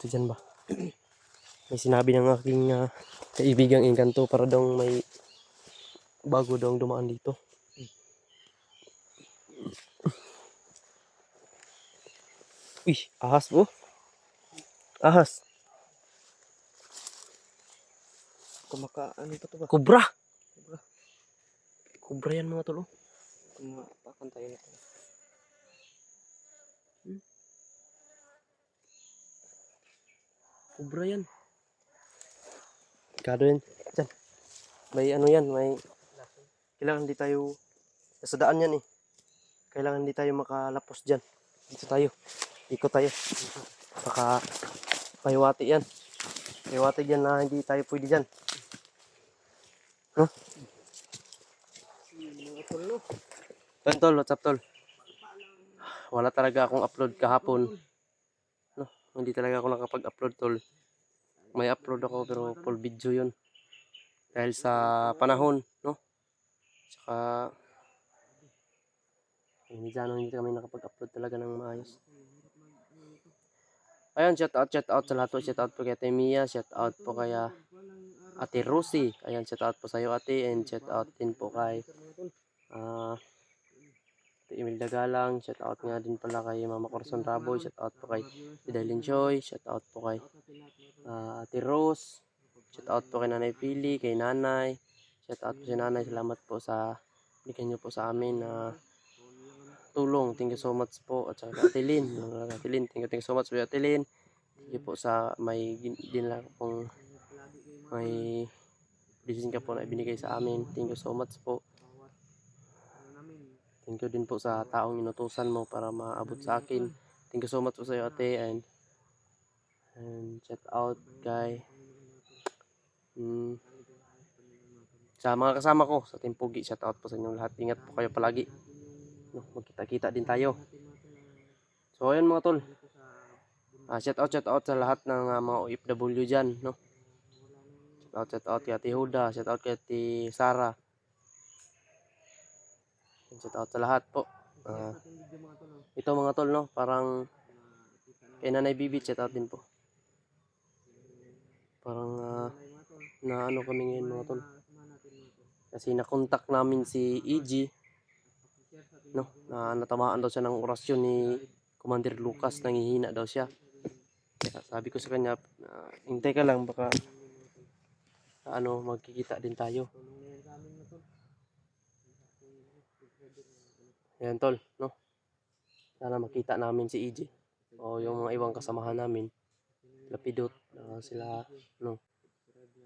dito dyan ba? May sinabi ng aking kaibigang Engkanto para daw may bago daw dumaan dito. Uy, ahas po. Ahas. Ano pa to ba? Kubra. Kubra yan mga tol. Pakantayin ito. Kubra yan. Kado yan. Diyan. May ano yan, may kailangan di tayo sa daan yan eh. Kailangan di tayo makalapos dyan. Dito tayo. Ikot tayo. Baka pahiwati yan. Pahiwati dyan na hindi tayo pwede dyan. No? Tol, what's up tol? Wala talaga akong upload kahapon. No, hindi talaga ako nakapag-upload tol. May upload ako pero full video yun. Dahil sa panahon, no? Tsaka hindi kami nakapag-upload talaga ng maayos. Ayun, shout out sa lahat po. Shout out po kay Ate Mia, shout out po kay Ate Rosie. Ayan, shout out po sa iyo ate, and shout out din po kay Ate Imelda Galang, shout out nga din pala kay Mama Corazon Raboy, shout out po kay Fidelin Joy, shout out po kay Ate Rose, shout out po kay Nanay Pili, kay Nanay, shout out po si Nanay, salamat po sa bigyan niyo po sa amin na tulong. Thank you so much po. At saka Ate Lynn, thank you so much po Ate Lynn. Thank you po sa may din lang pong may blessing ka po na ibinigay sa amin. Thank you so much po. Thank you din po sa taong inutusan mo para maabot sa akin. Thank you so much po sa iyo ate, and shout out kay sa mga kasama ko sa Team Pugi. Shout out po sa inyong lahat. Ingat po kayo palagi. No, magkita-kita din tayo. So ayun mga tol. Shout out sa lahat ng mga OFW dyan, no? Shout out kay Ate Huda, shout out kay Ate Sara. Shout out sa lahat po. Ito mga tol, no? Parang kay Nanay Bibi, shout out din po. Parang na ano kami ngayon mga tol. Kasi nakontak namin si EG, no? Na natamaan daw siya ng orasyon ni Commander Lucas, nangihina daw siya. Kaya sabi ko sa kanya, hintay ka lang, baka magkikita din tayo. Ayan tol, no? Sana makita namin si EJ o yung mga ibang kasamahan namin. Lapidot, sila, no?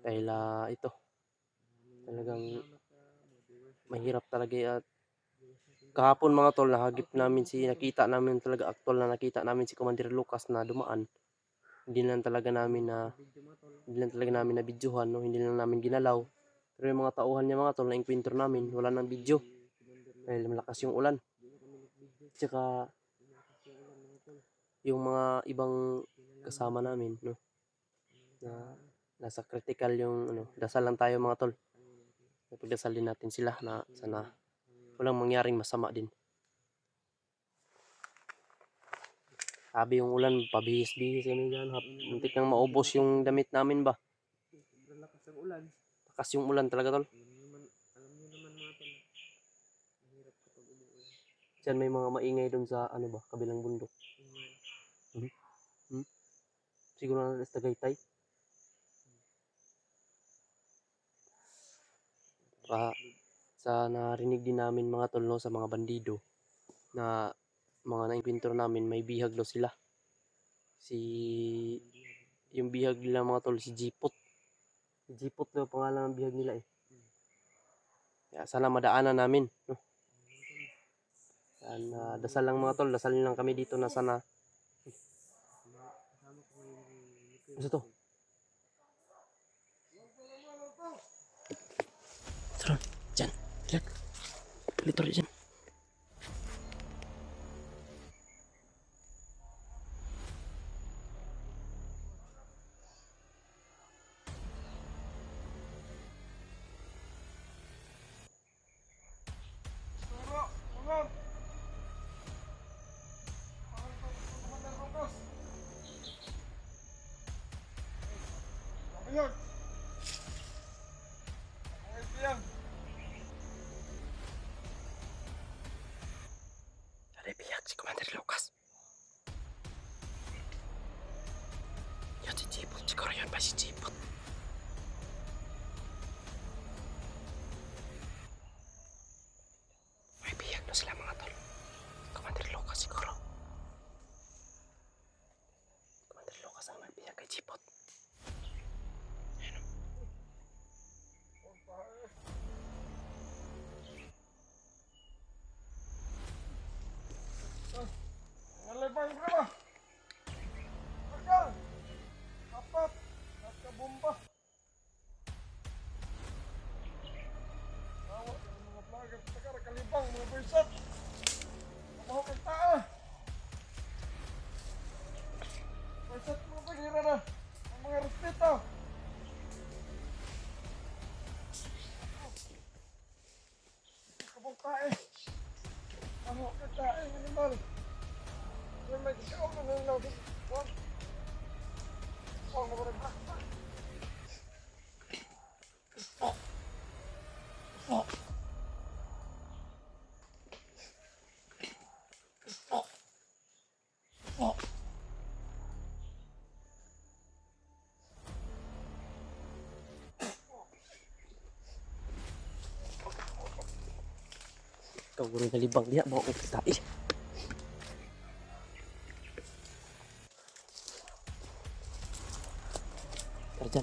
Dahil ito, talagang mahirap talaga. At kahapon mga tol, nakita namin talaga actual na nakita namin si Commander Lucas na dumaan. Hindi lang talaga namin na videohan, no? Hindi lang namin ginalaw. Pero yung mga tauhan niya mga tol na encounter namin, wala nang video. Dahil malakas yung ulan. Tsaka yung mga ibang kasama namin, no? Na nasa critical yung dasal lang tayo mga tol. Pagdasal din natin sila na sana walang mangyaring masama din. Sabi yung ulan, pabihis-bihis yun dyan. Muntik nang maubos yung damit namin ba? Lakas ng ulan. Lakas yung ulan talaga tol. Alam niyo naman mga tol, mahirap kapag umuulan. Diyan may mga maingay doon sa kabilang bundok. Siguro na sa Tagaytay. Sa narinig din namin mga tol, no, sa mga bandido na mga na-encounter namin, may bihag daw sila. Yung bihag nila mga tol, si Jipot. Si Jipot daw pangalan ng bihag nila eh. Kaya sana madaanan namin, no? Dasal lang mga tol, dasal lang kami dito na sana. Ano to? Tara, dyan. Litor dyan. Ikaw rin nalibang niya, bawa ko kita eh. Tara dyan.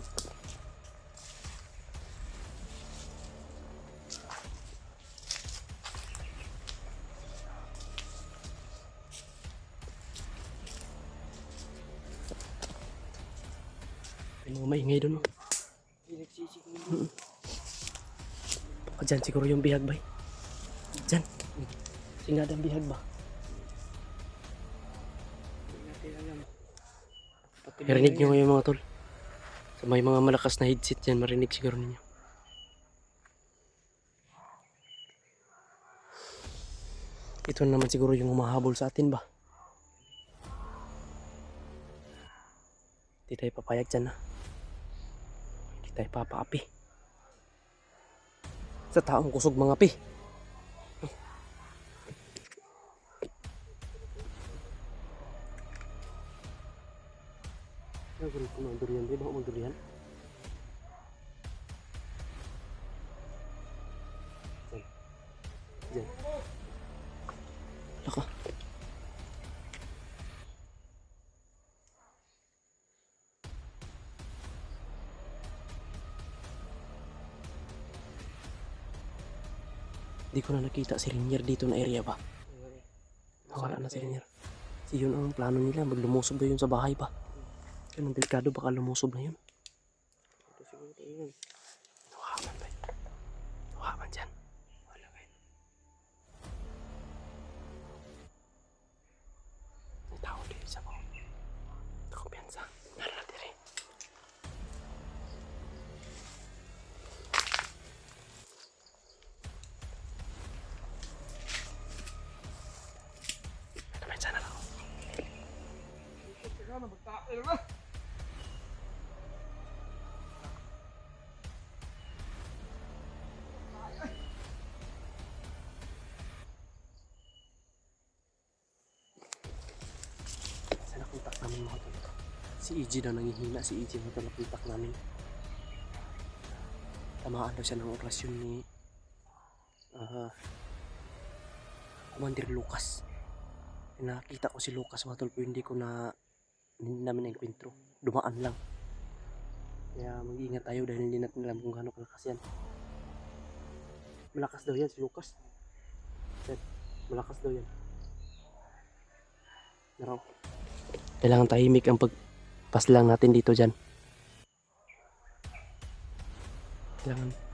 May mga maingay doon. Baka dyan siguro yung bihag bay. Dyan. Singad ang bihag ba? Marinig nyo ngayon mga tol. Sa may mga malakas na headset dyan, marinig siguro ninyo. Ito naman siguro yung humahabol sa atin ba? Hindi tayo papayag dyan na. Hindi tayo papaapi. Sa taong kusog mga pi. Nagulog ko mga durian, di ba mga durian? Diyan. Laka. Di ko na nakita si Rinier dito na area ba? Nawala na si Rinier. Si yun ang plano nila, maglumusob na yun sa bahay ba? Kaya ng delikado baka lumusob na yun. Ito siguro yun. Tuhaman ba? Tuhaman dyan. Wala kayo. May tao dito sa bawah. Nakumpiyansa. Nara na diri. Nakumpiyansa na lang. Sana kontak namin mga tol. Si EG na nangihina. Si EG mga tol, kontak namin. Tamaan daw siya ng orasyon ni Commander Lucas. Nakita ko si Lucas mga tol, pero hindi namin na-enkwentro. Dumaan lang. Kaya mag-iingat tayo dahil hindi natin alam kung gaano kalakas yan. Malakas daw yan si Lucas. Yan. Malakas daw yan. Naraw. Kailangan tahimik ang pagpaslang natin dito dyan. Kailangan.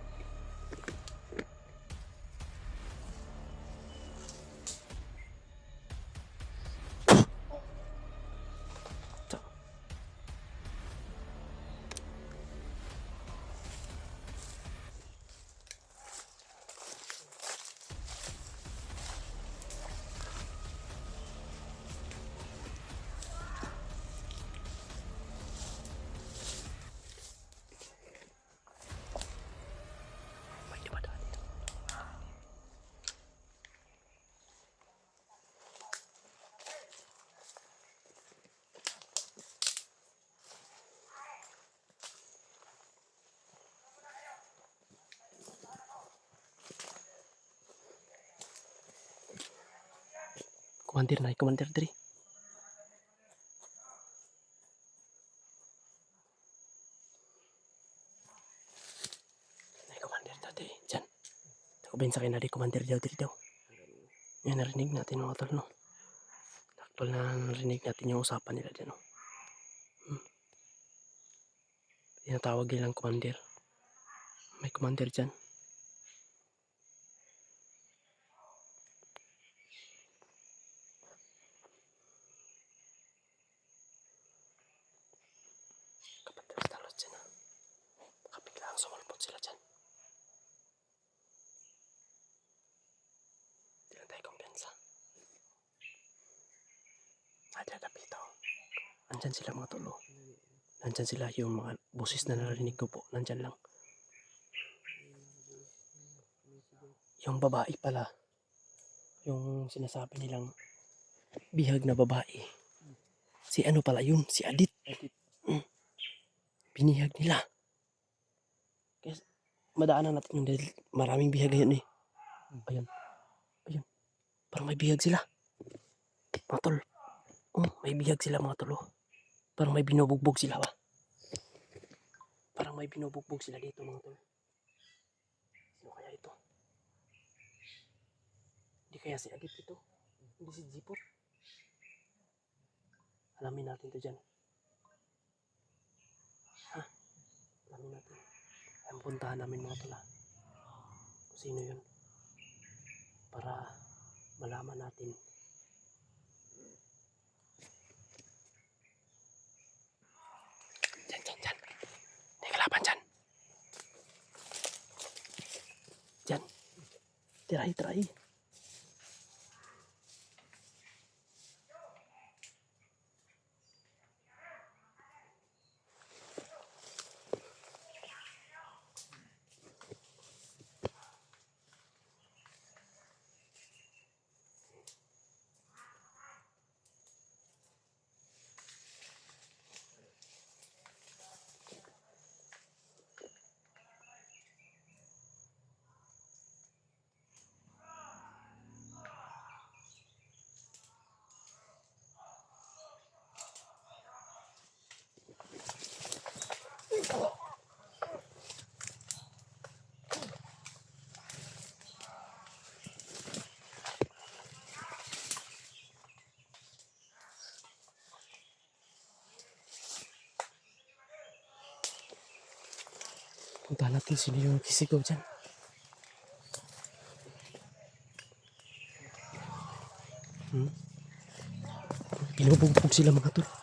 May dumadaan dito. Commander diri. Ay, Commander dati. Diyan. Takubin sa akin na di Commander daw diri daw. Yan, narinig natin mga tol, no? Actual na narinig natin yung usapan nila dyan, no? Tinatawag nilang Commander. May Commander dyan. Kapatid sa talos dyan, ha? Baka biglang sumalpot sila dyan. Hindi na tayo kumpiyansa. Andyan sila mga tol. Oh. Nandyan sila yung mga boses na narinig ko po. Nandyan lang. Yung babae pala. Yung sinasabi nilang bihag na babae. Si ano pala yun? Si Adit. Binihag nila. Kaya madaanan natin yung dahil maraming bihag ngayon eh. Ayun. Ayun. Parang may bihag sila. Mga tol. Oh, may bihag sila mga tol. Oh. Parang may binubugbog sila ba? Parang may binubugbog sila dito mga tol. Sino kaya ito? Hindi kaya si Adit ito? Hindi si Jipot? Alamin natin to dyan. Ha? Alamin natin. Ang puntahan namin mga tol ha. Kung sino yun. Para malaman natin. Dyan. May kalaban dyan. Dyan. Tiray. Puntahan natin sino yung kisigaw dyan. Binubugbog sila mga tol.